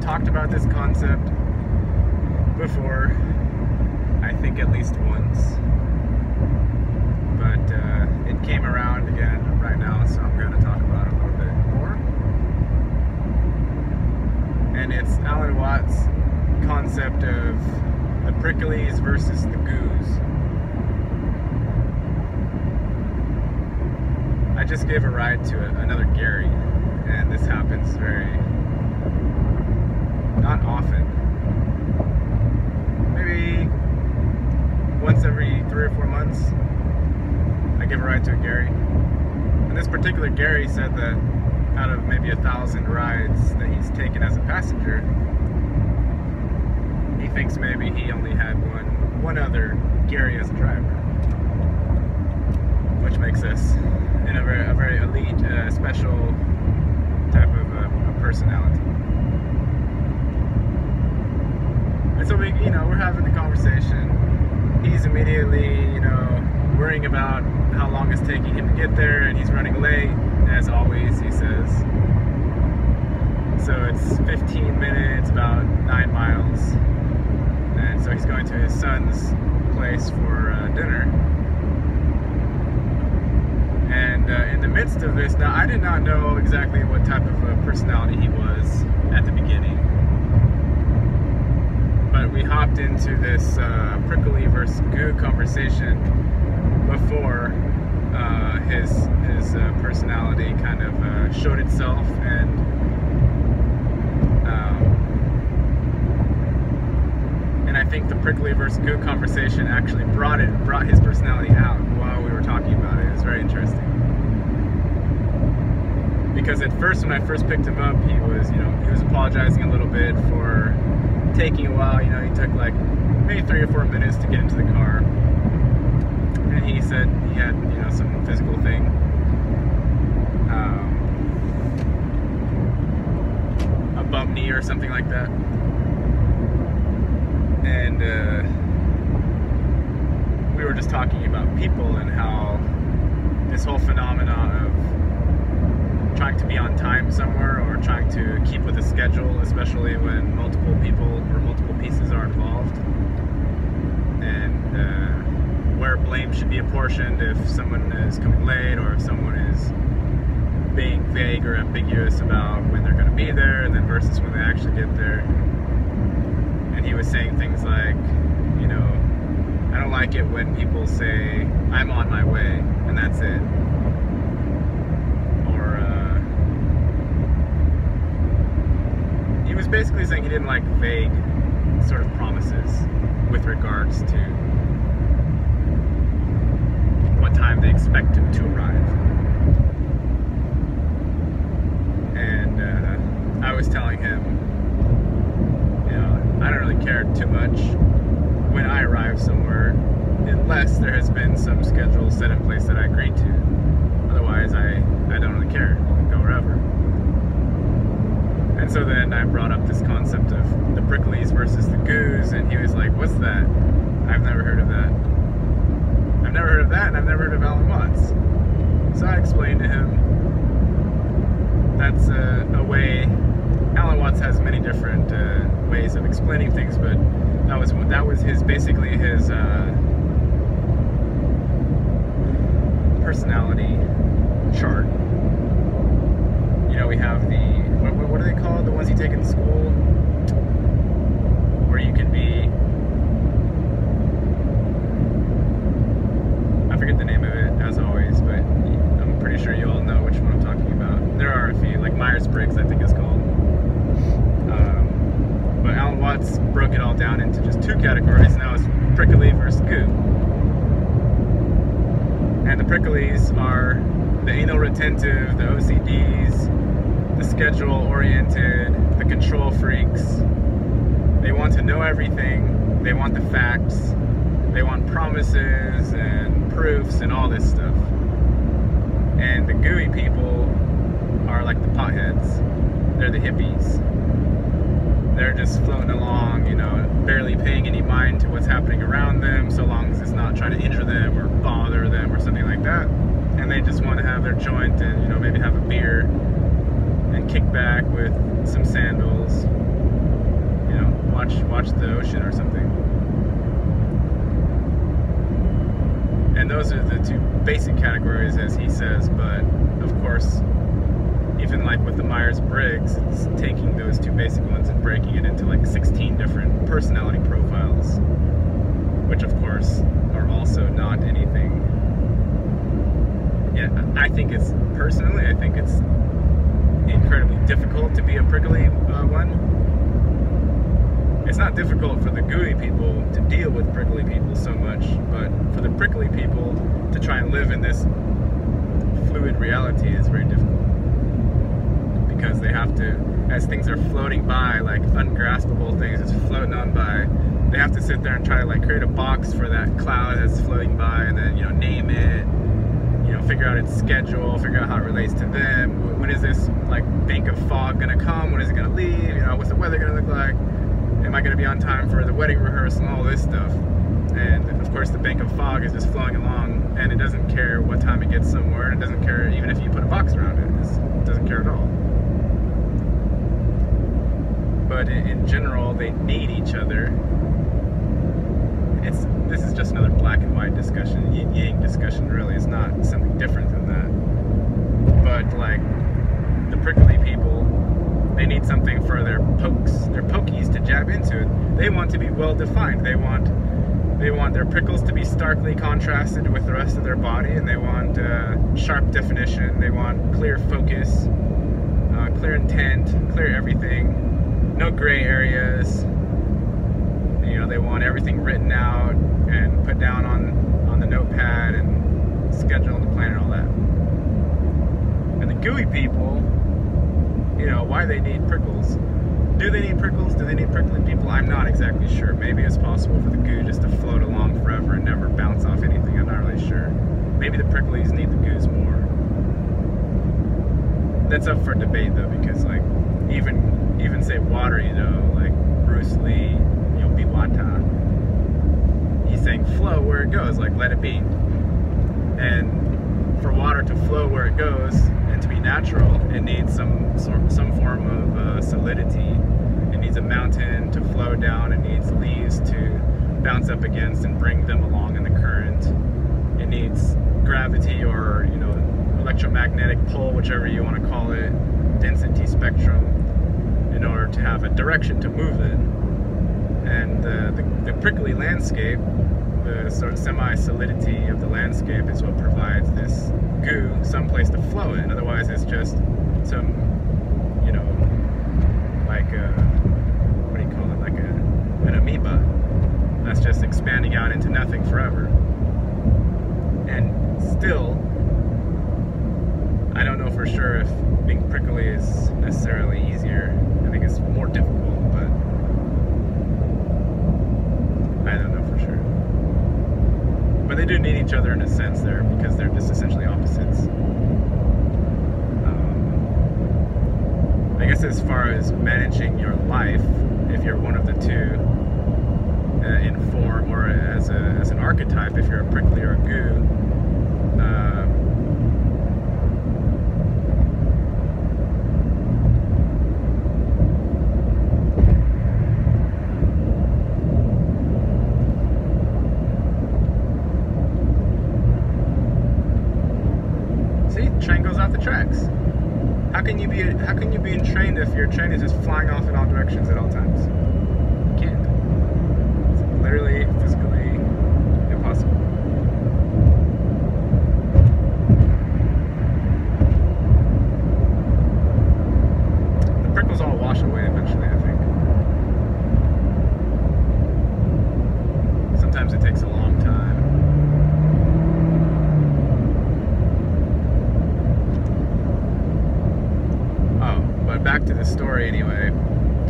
talked about this concept before, I think at least once, but it came around again right now, so I'm going to talk about it a little bit more. And it's Alan Watts' concept of the pricklies versus the goos. I just gave a ride to another Gary, and this happens not often. Maybe once every 3 or 4 months, I give a ride to a Gary. And this particular Gary said that out of maybe 1,000 rides that he's taken as a passenger, he thinks maybe he only had one other Gary as a driver, which makes us in a very elite, special type of personality. And so we're having the conversation. He's immediately, worrying about how long it's taking him to get there, and he's running late, as always, he says. So it's 15 minutes, about 9 miles. And so he's going to his son's place for dinner. And in the midst of this, now I did not know exactly what type of a personality he was at the beginning. But we hopped into this prickly versus goo conversation before his personality kind of showed itself, and I think the prickly versus goo conversation actually brought his personality out while we were talking about it. It was very interesting. Because at first, when I first picked him up, he was apologizing a little bit for taking a while. He took like maybe 3 or 4 minutes to get into the car. And he said he had, some physical thing. A bump knee or something like that. And we were just talking about people and how this whole phenomenon of trying to be on time somewhere or trying to keep with a schedule, especially when multiple people or multiple pieces are involved, and where blame should be apportioned if someone is coming late or if someone is being vague or ambiguous about when they're going to be there, and then versus when they actually get there. And he was saying things like, I don't like it when people say, I'm on my way, and that's it. He was basically saying he didn't like vague sort of promises with regards to what time they expect him to arrive. And I was telling him, I don't really care too much when I arrive somewhere unless there has been some schedule set in place that I agreed to. Otherwise, I don't really care. I'll go wherever. And so then I brought up this concept of the pricklies versus the goos, and he was like, what's that? I've never heard of that. I've never heard of that, and I've never heard of Alan Watts. So I explained to him that's a way. Alan Watts has many different ways of explaining things, but that was basically his personality chart. We have what do they call it? The ones you take in school, where you can be, I forget the name of it as always, but I'm pretty sure you all know which one I'm talking about. There are a few, like Myers-Briggs, I think it's called. But Alan Watts broke it all down into just 2 categories. Now it's prickly versus goo. And the pricklies are the anal retentive, the OCDs, the schedule-oriented, the control freaks. They want to know everything. They want the facts. They want promises and proofs and all this stuff. And the gooey people are like the potheads. They're the hippies. They're just floating along, barely paying any mind to what's happening around them, so long as it's not trying to injure them or bother them or something like that. And they just want to have their joint and, maybe have a beer and kick back with some sandals you know, watch the ocean or something. And those are the two basic categories, as he says, but of course, even like with the Myers-Briggs, it's taking those two basic ones and breaking it into like 16 different personality profiles, which of course are also not anything. Yeah, I think it's incredibly difficult to be a prickly one. It's not difficult for the gooey people to deal with prickly people so much, but for the prickly people to try and live in this fluid reality is very difficult. Because they have to, as things are floating by, like ungraspable things just floating on by, they have to sit there and try to like create a box for that cloud that's floating by, and then, you know, name it, you know, figure out its schedule, figure out how it relates to them. When is this like bank of fog gonna come? When is it gonna leave? You know, what's the weather gonna look like? Am I gonna be on time for the wedding rehearsal and all this stuff? And of course the bank of fog is just flowing along, and it doesn't care what time it gets somewhere. It doesn't care even if you put a box around it. It doesn't care at all. But in general, they need each other. This is just another black and white discussion, yin-yang discussion, really. It's not something different than that. But like the prickly people, they need something for their pokies to jab into. They want to be well defined. They want their prickles to be starkly contrasted with the rest of their body, and they want sharp definition. They want clear focus, clear intent, clear everything. No gray areas. You know, they want everything written out and put down on the notepad and scheduled on the plan and all that. And the gooey people, you know, why they need prickles. Do they need prickles? Do they need prickly people? I'm not exactly sure. Maybe it's possible for the goo just to float along forever and never bounce off anything. I'm not really sure. Maybe the pricklies need the goos more. That's up for debate though, because like even say water, you know, like Bruce Lee, you know, Biwata, he's saying flow where it goes, like let it be. And for water to flow where it goes and to be natural, it needs some form of solidity. It needs a mountain to flow down. It needs leaves to bounce up against and bring them along in the current. It needs gravity, or, you know, electromagnetic pull, whichever you want to call it, density spectrum, in order to have a direction to move in. And the prickly landscape, the sort of semi-solidity of the landscape, is what provides this goo some place to flow in. Otherwise it's just some, you know, like what do you call it, like an amoeba that's just expanding out into nothing forever. And still, I don't know for sure if being prickly is necessarily easier. I think it's more difficult, but I don't know for sure. But they do need each other in a sense there, because they're just essentially opposites. I guess as far as managing your life, if you're one of the two, in form or as an archetype, if you're a prickly or a goo, train goes off the tracks. How can you be entrained if your train is just flying off in all directions at all times? You can't. It's literally, physically impossible. The prickles all wash away eventually, I think. Sometimes it takes a long time. Back to the story anyway.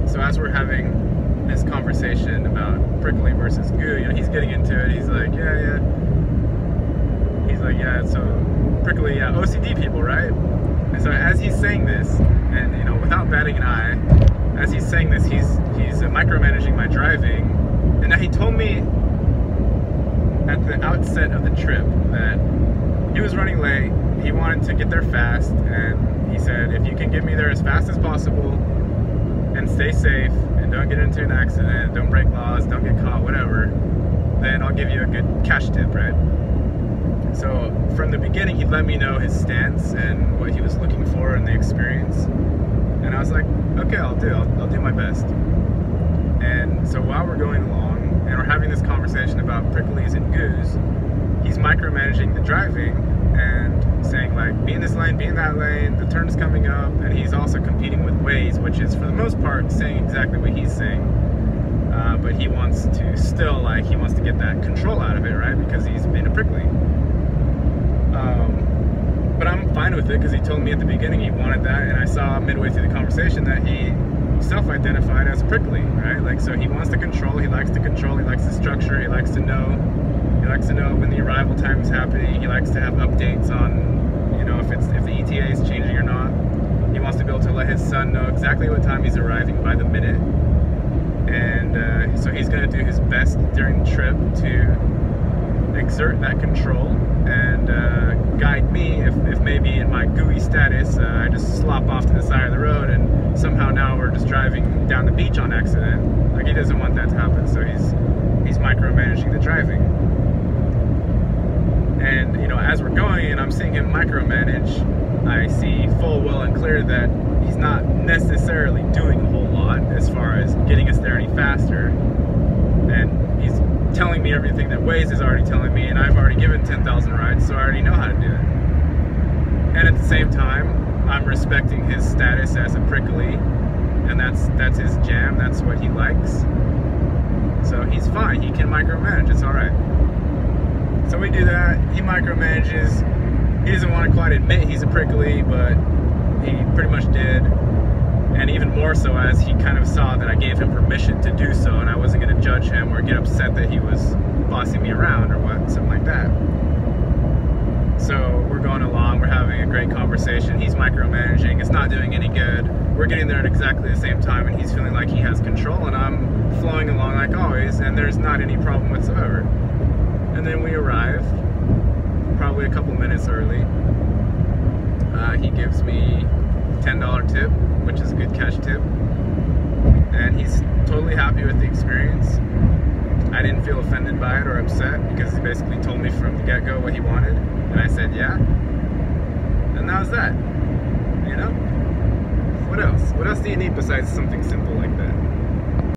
So as we're having this conversation about prickly versus goo, you know, he's getting into it. He's like, yeah. He's like, yeah, so prickly, yeah, OCD people, right? And so as he's saying this, and you know, without batting an eye, as he's saying this, he's micromanaging my driving. And now he told me at the outset of the trip that he was running late. He wanted to get there fast, and he said, if you can get me there as fast as possible and stay safe and and don't get into an accident, don't break laws, don't get caught, whatever, then I'll give you a good cash tip, right? So from the beginning, he let me know his stance and what he was looking for in the experience. And I was like, okay, I'll do my best. And so while we're going along and we're having this conversation about pricklies and goos, he's micromanaging the driving and saying like, be in this lane, be in that lane, the turn's coming up, and he's also competing with Waze, which is for the most part saying exactly what he's saying. But he wants to still, like, he wants to get that control out of it, right? Because he's been a prickly. But I'm fine with it because he told me at the beginning he wanted that, and I saw midway through the conversation that he self-identified as prickly, right? Like, so he wants to control, he likes to control, he likes the structure, he likes to know when the arrival time is happening, he likes to have updates on, you know, if the ETA is changing or not. He wants to be able to let his son know exactly what time he's arriving by the minute. And so he's going to do his best during the trip to exert that control and guide me if maybe in my gooey status I just slop off to the side of the road and somehow now we're just driving down the beach on accident. Like, he doesn't want that to happen, so he's micromanaging the driving. And, you know, as we're going and I'm seeing him micromanage, I see full well and clear that he's not necessarily doing a whole lot as far as getting us there any faster. And he's telling me everything that Waze is already telling me, and I've already given 10,000 rides, so I already know how to do it. And at the same time, I'm respecting his status as a prickly, and that's his jam, that's what he likes. So he's fine, he can micromanage, it's alright. So we do that, he micromanages. He doesn't want to quite admit he's a prickly, but he pretty much did. And even more so as he kind of saw that I gave him permission to do so, and I wasn't going to judge him or get upset that he was bossing me around or what, something like that. So we're going along, we're having a great conversation, he's micromanaging, it's not doing any good. We're getting there at exactly the same time, and he's feeling like he has control, and I'm flowing along like always, and there's not any problem whatsoever. And then we arrive, probably a couple minutes early. He gives me $10 tip, which is a good cash tip, and he's totally happy with the experience. I didn't feel offended by it or upset because he basically told me from the get-go what he wanted, and I said yeah, and that was that. You know, what else do you need besides something simple like that?